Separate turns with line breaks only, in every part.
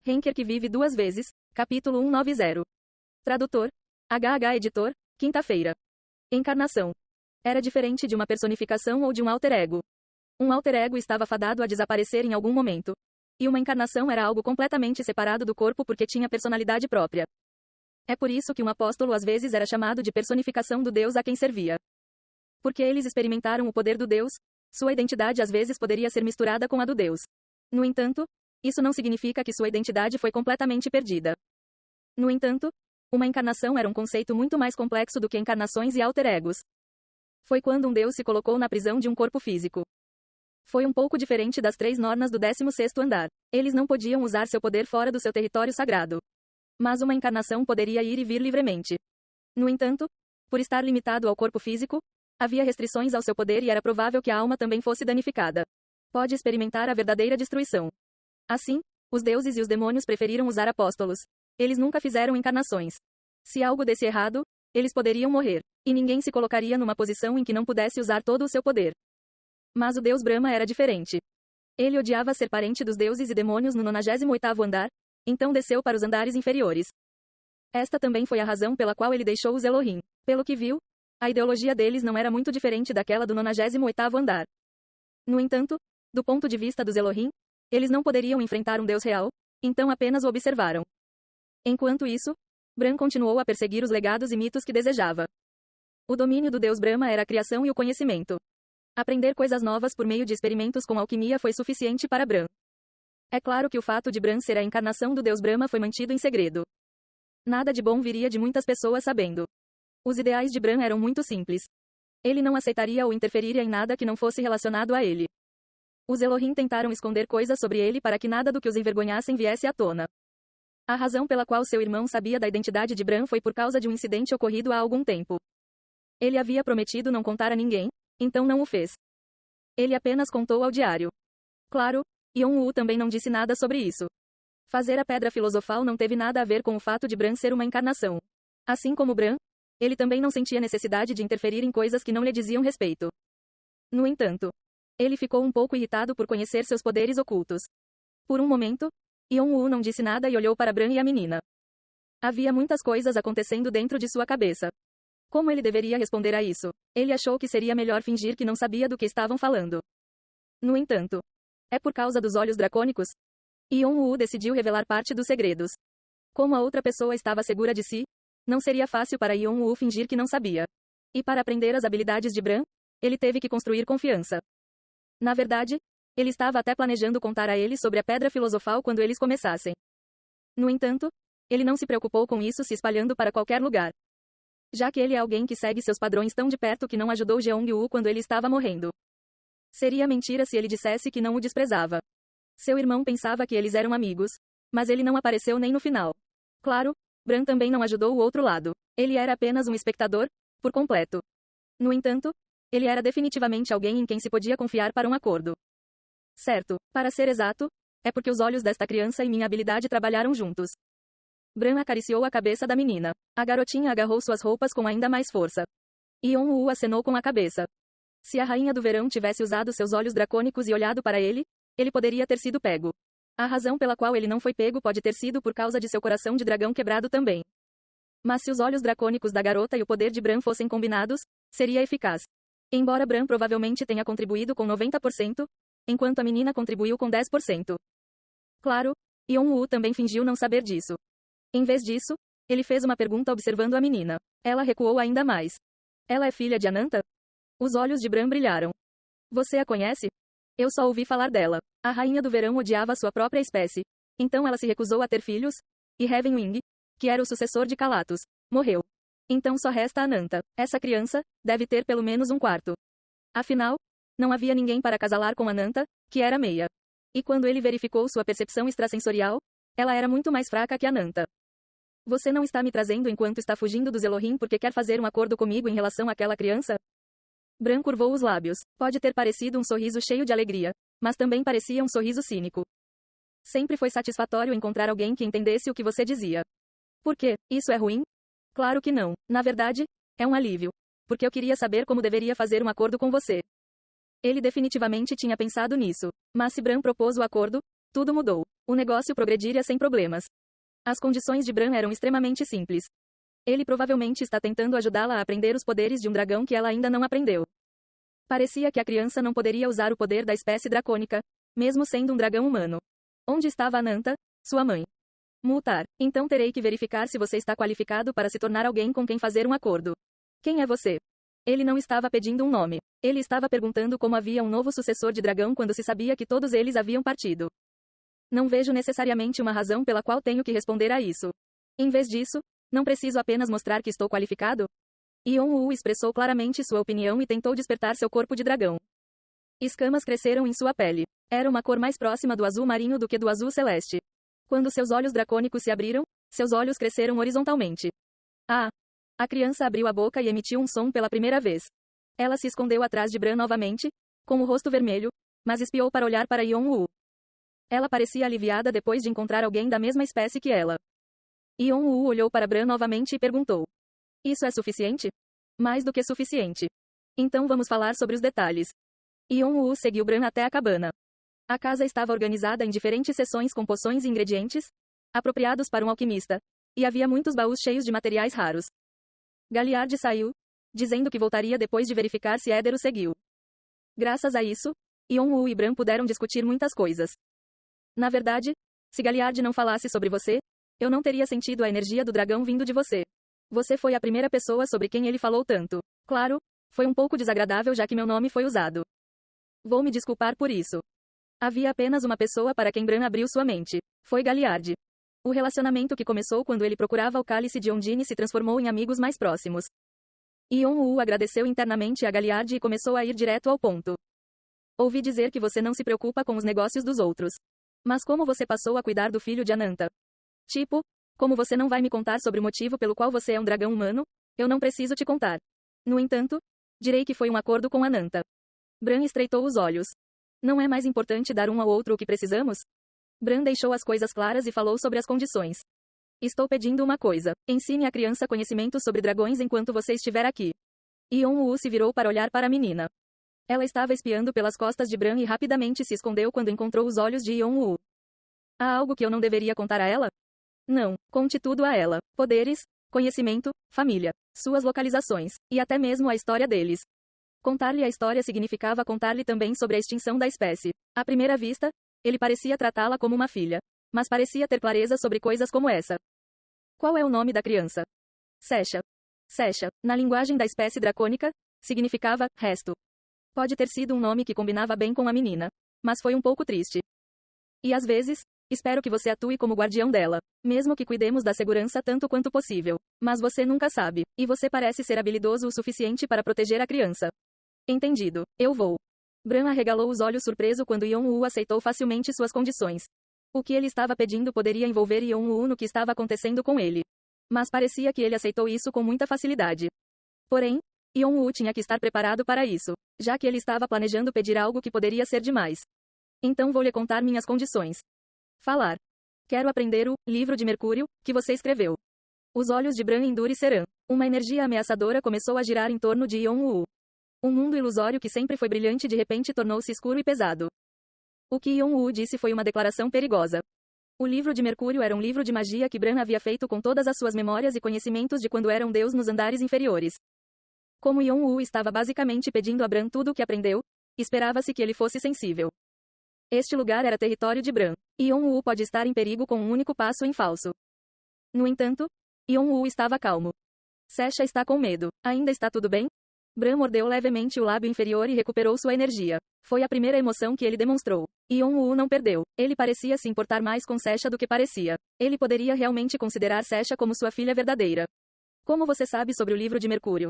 Henker que vive duas vezes, capítulo 190. Tradutor, HH Editor, quinta-feira. Encarnação. Era diferente de uma personificação ou de um alter ego. Um alter ego estava fadado a desaparecer em algum momento. E uma encarnação era algo completamente separado do corpo porque tinha personalidade própria. É por isso que um apóstolo às vezes era chamado de personificação do Deus a quem servia. Porque eles experimentaram o poder do Deus, sua identidade às vezes poderia ser misturada com a do Deus. No entanto, isso não significa que sua identidade foi completamente perdida. No entanto, uma encarnação era um conceito muito mais complexo do que encarnações e alter egos. Foi quando um Deus se colocou na prisão de um corpo físico. Foi um pouco diferente das 3 nornas do 16º andar. Eles não podiam usar seu poder fora do seu território sagrado. Mas uma encarnação poderia ir e vir livremente. No entanto, por estar limitado ao corpo físico, havia restrições ao seu poder e era provável que a alma também fosse danificada. Pode experimentar a verdadeira destruição. Assim, os deuses e os demônios preferiram usar apóstolos. Eles nunca fizeram encarnações. Se algo desse errado, eles poderiam morrer, e ninguém se colocaria numa posição em que não pudesse usar todo o seu poder. Mas o deus Brahma era diferente. Ele odiava ser parente dos deuses e demônios no 98º andar, então desceu para os andares inferiores. Esta também foi a razão pela qual ele deixou os Elohim. Pelo que viu, a ideologia deles não era muito diferente daquela do 98º andar. No entanto, do ponto de vista dos Elohim, eles não poderiam enfrentar um Deus real, então apenas o observaram. Enquanto isso, Bran continuou a perseguir os legados e mitos que desejava. O domínio do Deus Brahma era a criação e o conhecimento. Aprender coisas novas por meio de experimentos com alquimia foi suficiente para Bran. É claro que o fato de Bran ser a encarnação do Deus Brahma foi mantido em segredo. Nada de bom viria de muitas pessoas sabendo. Os ideais de Bran eram muito simples. Ele não aceitaria ou interferiria em nada que não fosse relacionado a ele. Os Elohim tentaram esconder coisas sobre ele para que nada do que os envergonhassem viesse à tona. A razão pela qual seu irmão sabia da identidade de Bran foi por causa de um incidente ocorrido há algum tempo. Ele havia prometido não contar a ninguém, então não o fez. Ele apenas contou ao diário. Claro, Yon-Wu também não disse nada sobre isso. Fazer a pedra filosofal não teve nada a ver com o fato de Bran ser uma encarnação. Assim como Bran, ele também não sentia necessidade de interferir em coisas que não lhe diziam respeito. No entanto, ele ficou um pouco irritado por conhecer seus poderes ocultos. Por um momento, Yon-Wu não disse nada e olhou para Bran e a menina. Havia muitas coisas acontecendo dentro de sua cabeça. Como ele deveria responder a isso? Ele achou que seria melhor fingir que não sabia do que estavam falando. No entanto, é por causa dos olhos dracônicos? Yon-Wu decidiu revelar parte dos segredos. Como a outra pessoa estava segura de si, não seria fácil para Yon-Wu fingir que não sabia. E para aprender as habilidades de Bran, ele teve que construir confiança. Na verdade, ele estava até planejando contar a ele sobre a pedra filosofal quando eles começassem. No entanto, ele não se preocupou com isso se espalhando para qualquer lugar. Já que ele é alguém que segue seus padrões tão de perto que não ajudou Jeong-Wu quando ele estava morrendo. Seria mentira se ele dissesse que não o desprezava. Seu irmão pensava que eles eram amigos, mas ele não apareceu nem no final. Claro, Bran também não ajudou o outro lado. Ele era apenas um espectador, por completo. No entanto, ele era definitivamente alguém em quem se podia confiar para um acordo. Certo, para ser exato, é porque os olhos desta criança e minha habilidade trabalharam juntos. Bran acariciou a cabeça da menina. A garotinha agarrou suas roupas com ainda mais força. Yon-Wu acenou com a cabeça. Se a rainha do verão tivesse usado seus olhos dracônicos e olhado para ele, ele poderia ter sido pego. A razão pela qual ele não foi pego pode ter sido por causa de seu coração de dragão quebrado também. Mas se os olhos dracônicos da garota e o poder de Bran fossem combinados, seria eficaz. Embora Bran provavelmente tenha contribuído com 90%, enquanto a menina contribuiu com 10%. Claro, Yon-Wu também fingiu não saber disso. Em vez disso, ele fez uma pergunta observando a menina. Ela recuou ainda mais. Ela é filha de Ananta? Os olhos de Bran brilharam. Você a conhece? Eu só ouvi falar dela. A rainha do verão odiava sua própria espécie. Então ela se recusou a ter filhos, e Heavenwing, que era o sucessor de Calatus, morreu. Então só resta Ananta. Essa criança deve ter pelo menos um quarto. Afinal, não havia ninguém para casalar com Ananta, que era meia. E quando ele verificou sua percepção extrasensorial, ela era muito mais fraca que Ananta. Você não está me trazendo enquanto está fugindo dos Elohim porque quer fazer um acordo comigo em relação àquela criança? Bran curvou os lábios. Pode ter parecido um sorriso cheio de alegria, mas também parecia um sorriso cínico. Sempre foi satisfatório encontrar alguém que entendesse o que você dizia. Por quê? Isso é ruim? Claro que não. Na verdade, é um alívio. Porque eu queria saber como deveria fazer um acordo com você. Ele definitivamente tinha pensado nisso. Mas se Bran propôs o acordo, Tudo mudou. O negócio progrediria sem problemas. As condições de Bran eram extremamente simples. Ele provavelmente está tentando ajudá-la a aprender os poderes de um dragão que ela ainda não aprendeu. Parecia que a criança não poderia usar o poder da espécie dracônica, mesmo sendo um dragão humano. Onde estava Ananta, sua mãe? Mutar. Então terei que verificar se você está qualificado para se tornar alguém com quem fazer um acordo. Quem é você? Ele não estava pedindo um nome. Ele estava perguntando como havia um novo sucessor de dragão quando se sabia que todos eles haviam partido. Não vejo necessariamente uma razão pela qual tenho que responder a isso. Em vez disso, não preciso apenas mostrar que estou qualificado? Yeon-woo expressou claramente sua opinião e tentou despertar seu corpo de dragão. Escamas cresceram em sua pele. Era uma cor mais próxima do azul marinho do que do azul celeste. Quando seus olhos dracônicos se abriram, seus olhos cresceram horizontalmente. Ah! A criança abriu a boca e emitiu um som pela primeira vez. Ela se escondeu atrás de Bran novamente, com o rosto vermelho, mas espiou para olhar para Yeon-woo. Ela parecia aliviada depois de encontrar alguém da mesma espécie que ela. Yeon-woo olhou para Bran novamente e perguntou: Isso é suficiente? Mais do que suficiente. Então vamos falar sobre os detalhes. Yeon-woo seguiu Bran até a cabana. A casa estava organizada em diferentes seções com poções e ingredientes, apropriados para um alquimista, e havia muitos baús cheios de materiais raros. Galliard saiu, dizendo que voltaria depois de verificar se Éder o seguiu. Graças a isso, Yeon-woo e Bran puderam discutir muitas coisas. Na verdade, se Galliard não falasse sobre você, eu não teria sentido a energia do dragão vindo de você. Você foi a primeira pessoa sobre quem ele falou tanto. Claro, foi um pouco desagradável já que meu nome foi usado. Vou me desculpar por isso. Havia apenas uma pessoa para quem Bran abriu sua mente. Foi Galliard. O relacionamento que começou quando ele procurava o cálice de Ondine se transformou em amigos mais próximos. Yeon-woo agradeceu internamente a Galliard e começou a ir direto ao ponto. Ouvi dizer que você não se preocupa com os negócios dos outros. Mas como você passou a cuidar do filho de Ananta? Tipo, como você não vai me contar sobre o motivo pelo qual você é um dragão humano, eu não preciso te contar. No entanto, direi que foi um acordo com Ananta. Bran estreitou os olhos. Não é mais importante dar um ao outro o que precisamos? Bran deixou as coisas claras e falou sobre as condições. Estou pedindo uma coisa. Ensine a criança conhecimentos sobre dragões enquanto você estiver aqui. Yeon-woo se virou para olhar para a menina. Ela estava espiando pelas costas de Bran e rapidamente se escondeu quando encontrou os olhos de Yeon-woo. Há algo que eu não deveria contar a ela? Não, conte tudo a ela. Poderes, conhecimento, família, suas localizações, e até mesmo a história deles. Contar-lhe a história significava contar-lhe também sobre a extinção da espécie. À primeira vista, ele parecia tratá-la como uma filha. Mas parecia ter clareza sobre coisas como essa. Qual é o nome da criança? Sesha. Sesha, na linguagem da espécie dracônica, significava resto. Pode ter sido um nome que combinava bem com a menina. Mas foi um pouco triste. E às vezes, espero que você atue como guardião dela. Mesmo que cuidemos da segurança tanto quanto possível. Mas você nunca sabe. E você parece ser habilidoso o suficiente para proteger a criança. Entendido. Eu vou. Bran arregalou os olhos surpreso quando Yeon-woo aceitou facilmente suas condições. O que ele estava pedindo poderia envolver Yeon-woo no que estava acontecendo com ele. Mas parecia que ele aceitou isso com muita facilidade. Porém, Yeon-woo tinha que estar preparado para isso, já que ele estava planejando pedir algo que poderia ser demais. Então vou lhe contar minhas condições. Falar. Quero aprender o livro de Mercúrio que você escreveu. Os olhos de Bran endurecerão. Uma energia ameaçadora começou a girar em torno de Yeon-woo. Um mundo ilusório que sempre foi brilhante de repente tornou-se escuro e pesado. O que Yeon-woo disse foi uma declaração perigosa. O livro de Mercúrio era um livro de magia que Bran havia feito com todas as suas memórias e conhecimentos de quando era um deus nos andares inferiores. Como Yeon-woo estava basicamente pedindo a Bran tudo o que aprendeu, esperava-se que ele fosse sensível. Este lugar era território de Bran. Yeon-woo pode estar em perigo com um único passo em falso. No entanto, Yeon-woo estava calmo. Sesha está com medo. Ainda está tudo bem? Bran mordeu levemente o lábio inferior e recuperou sua energia. Foi a primeira emoção que ele demonstrou. Yeon-woo não perdeu. Ele parecia se importar mais com Sesha do que parecia. Ele poderia realmente considerar Sesha como sua filha verdadeira. Como você sabe sobre o livro de Mercúrio?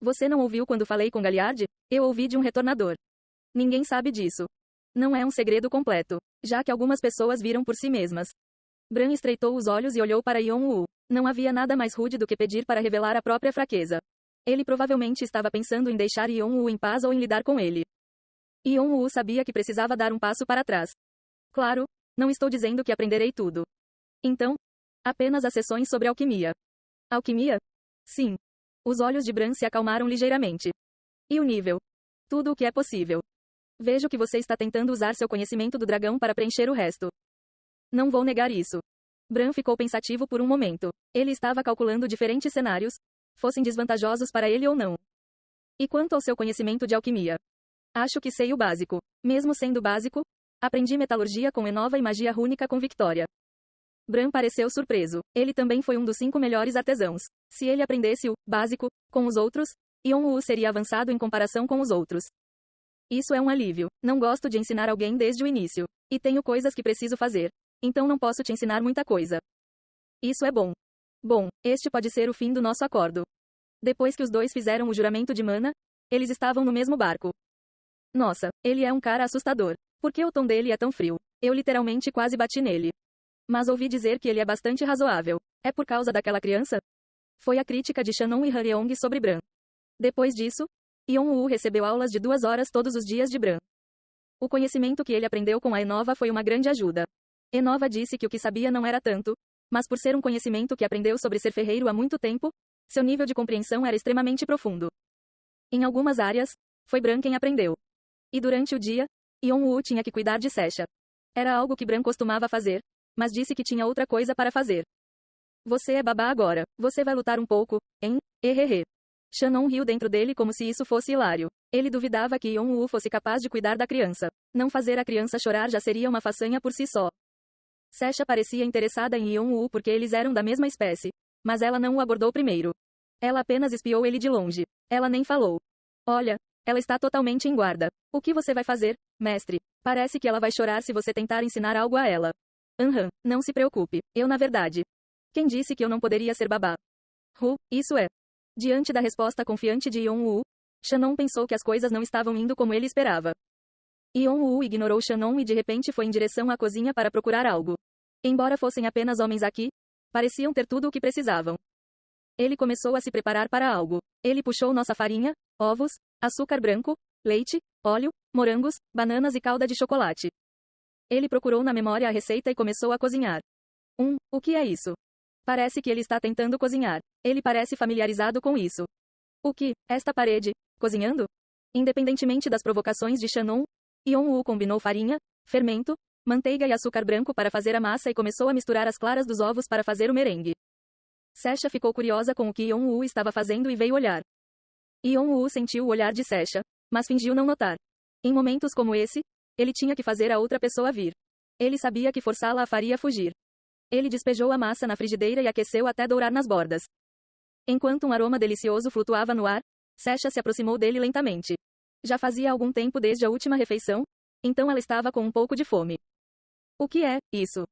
Você não ouviu quando falei com Galliard? Eu ouvi de um retornador. Ninguém sabe disso. Não é um segredo completo, já que algumas pessoas viram por si mesmas. Bran estreitou os olhos e olhou para Yeon-woo. Não havia nada mais rude do que pedir para revelar a própria fraqueza. Ele provavelmente estava pensando em deixar Yeon-woo em paz ou em lidar com ele. Yeon-woo sabia que precisava dar um passo para trás. Claro, não estou dizendo que aprenderei tudo. Então, apenas as sessões sobre alquimia. Alquimia? Sim. Os olhos de Bran se acalmaram ligeiramente. E o nível? Tudo o que é possível. Vejo que você está tentando usar seu conhecimento do dragão para preencher o resto. Não vou negar isso. Bran ficou pensativo por um momento. Ele estava calculando diferentes cenários, fossem desvantajosos para ele ou não. E quanto ao seu conhecimento de alquimia? Acho que sei o básico. Mesmo sendo básico, aprendi metalurgia com Enova e magia rúnica com Victoria. Bran pareceu surpreso. Ele também foi um dos 5 melhores artesãos. Se ele aprendesse o básico com os outros, Yon-Woo seria avançado em comparação com os outros. Isso é um alívio. Não gosto de ensinar alguém desde o início. E tenho coisas que preciso fazer. Então não posso te ensinar muita coisa. Isso é bom. Bom, este pode ser o fim do nosso acordo. Depois que os dois fizeram o juramento de mana, eles estavam no mesmo barco. Nossa, ele é um cara assustador. Por que o tom dele é tão frio? Eu literalmente quase bati nele. Mas ouvi dizer que ele é bastante razoável. É por causa daquela criança? Foi a crítica de Shannon e Hyeong sobre Bran. Depois disso, Yon-Woo recebeu aulas de 2 horas todos os dias de Bran. O conhecimento que ele aprendeu com a Enova foi uma grande ajuda. Enova disse que o que sabia não era tanto, mas por ser um conhecimento que aprendeu sobre ser ferreiro há muito tempo, seu nível de compreensão era extremamente profundo. Em algumas áreas, foi Bran quem aprendeu. E durante o dia, Yon-Woo tinha que cuidar de Sasha. Era algo que Bran costumava fazer, mas disse que tinha outra coisa para fazer. Você é babá agora. Você vai lutar um pouco, hein? Hehehe. Shannon riu dentro dele como se isso fosse hilário. Ele duvidava que Yon-Woo fosse capaz de cuidar da criança. Não fazer a criança chorar já seria uma façanha por si só. Sasha parecia interessada em Yon-Woo porque eles eram da mesma espécie. Mas ela não o abordou primeiro. Ela apenas espiou ele de longe. Ela nem falou. Olha, ela está totalmente em guarda. O que você vai fazer, mestre? Parece que ela vai chorar se você tentar ensinar algo a ela. Não se preocupe. Eu na verdade. Quem disse que eu não poderia ser babá? Isso é. Diante da resposta confiante de Yon-Woo, Shannon pensou que as coisas não estavam indo como ele esperava. Yon-Woo ignorou Shannon e de repente foi em direção à cozinha para procurar algo. Embora fossem apenas homens aqui, pareciam ter tudo o que precisavam. Ele começou a se preparar para algo. Ele puxou nossa farinha, ovos, açúcar branco, leite, óleo, morangos, bananas e calda de chocolate. Ele procurou na memória a receita e começou a cozinhar. O que é isso? Parece que ele está tentando cozinhar. Ele parece familiarizado com isso. O que? Esta parede? Cozinhando? Independentemente das provocações de Shannon, Yon-Woo combinou farinha, fermento, manteiga e açúcar branco para fazer a massa e começou a misturar as claras dos ovos para fazer o merengue. Sasha ficou curiosa com o que Yon-Woo estava fazendo e veio olhar. Yon-Woo sentiu o olhar de Sasha, mas fingiu não notar. Em momentos como esse, ele tinha que fazer a outra pessoa vir. Ele sabia que forçá-la a faria fugir. Ele despejou a massa na frigideira e aqueceu até dourar nas bordas. Enquanto um aroma delicioso flutuava no ar, Sasha se aproximou dele lentamente. Já fazia algum tempo desde a última refeição, então ela estava com um pouco de fome. O que é isso?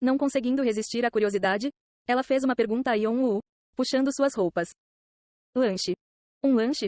Não conseguindo resistir à curiosidade, ela fez uma pergunta a Yon-Woo, puxando suas roupas. Lanche. Um lanche?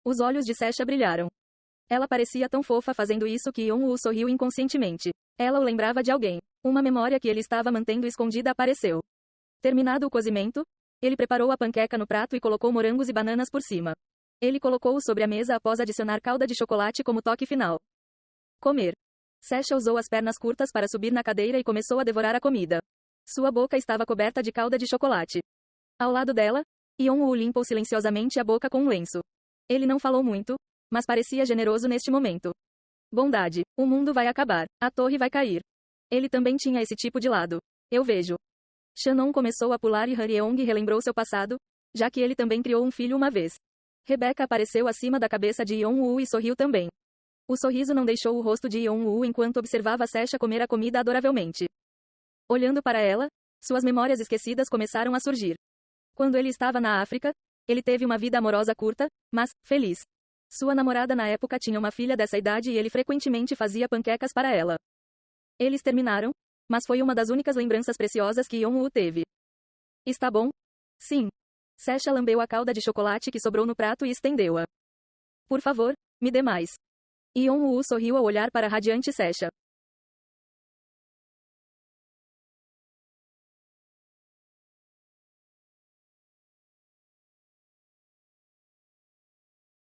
Os olhos de Sasha brilharam. Ela parecia tão fofa fazendo isso que Yon-Woo sorriu inconscientemente. Ela o lembrava de alguém. Uma memória que ele estava mantendo escondida apareceu. Terminado o cozimento, ele preparou a panqueca no prato e colocou morangos e bananas por cima. Ele colocou-o sobre a mesa após adicionar calda de chocolate como toque final. Comer. Sasha usou as pernas curtas para subir na cadeira e começou a devorar a comida. Sua boca estava coberta de calda de chocolate. Ao lado dela, Yon-Woo limpou silenciosamente a boca com um lenço. Ele não falou muito, mas parecia generoso neste momento. Bondade. O mundo vai acabar. A torre vai cair. Ele também tinha esse tipo de lado. Eu vejo. Shannon começou a pular e Hyeong relembrou seu passado, já que ele também criou um filho uma vez. Rebecca apareceu acima da cabeça de Yon-Woo e sorriu também. O sorriso não deixou o rosto de Yon-Woo enquanto observava Sasha comer a comida adoravelmente. Olhando para ela, suas memórias esquecidas começaram a surgir. Quando ele estava na África, ele teve uma vida amorosa curta, mas feliz. Sua namorada na época tinha uma filha dessa idade e ele frequentemente fazia panquecas para ela. Eles terminaram, mas foi uma das únicas lembranças preciosas que Yon-Woo teve. Está bom? Sim. Sasha lambeu a calda de chocolate que sobrou no prato e estendeu-a. Por favor, me dê mais. Yon-Woo sorriu ao olhar para a radiante Sasha.